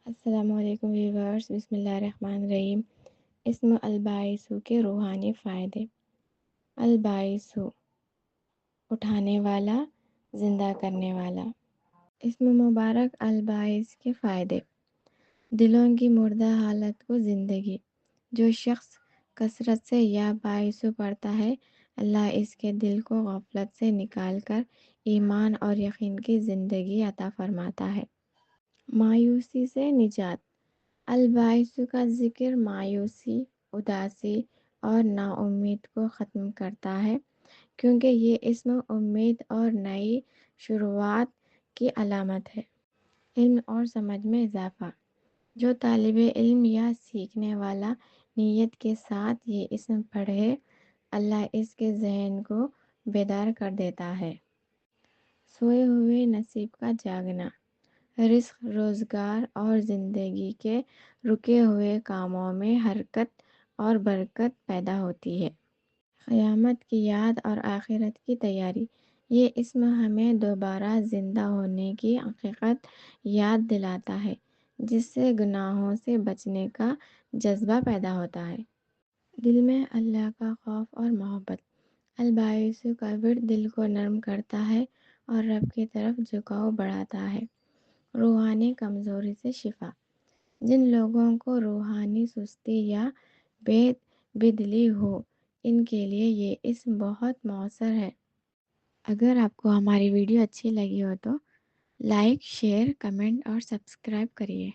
السلام علیکم ویورز، بسم اللہ الرحمن الرحیم۔ اسم الباعث کے روحانی فائدے۔ الباعث، اٹھانے والا، زندہ کرنے والا۔ اسم مبارک الباعث کے فائدے۔ دلوں کی مردہ حالت کو زندگی۔ جو شخص کثرت سے یا باعث پڑھتا ہے، اللہ اس کے دل کو غفلت سے نکال کر ایمان اور یقین کی زندگی عطا فرماتا ہے۔ مایوسی سے نجات۔ الباعث کا ذکر مایوسی، اداسی اور نا امید کو ختم کرتا ہے، کیونکہ یہ اسم امید اور نئی شروعات کی علامت ہے۔ علم اور سمجھ میں اضافہ۔ جو طالب علم یا سیکھنے والا نیت کے ساتھ یہ اسم پڑھے، اللہ اس کے ذہن کو بیدار کر دیتا ہے۔ سوئے ہوئے نصیب کا جاگنا۔ رزق، روزگار اور زندگی کے رکے ہوئے کاموں میں حرکت اور برکت پیدا ہوتی ہے۔ قیامت کی یاد اور آخرت کی تیاری۔ یہ اسم ہمیں دوبارہ زندہ ہونے کی حقیقت یاد دلاتا ہے، جس سے گناہوں سے بچنے کا جذبہ پیدا ہوتا ہے۔ دل میں اللہ کا خوف اور محبت۔ الباعث کا ورد دل کو نرم کرتا ہے اور رب کی طرف جھکاؤ بڑھاتا ہے۔ روحانی کمزوری سے شفا۔ جن لوگوں کو روحانی سستی یا بے بدلی ہو، ان کے لیے یہ اسم بہت مؤثر ہے۔ اگر آپ کو ہماری ویڈیو اچھی لگی ہو تو لائک، شیئر، کمنٹ اور سبسکرائب کریے۔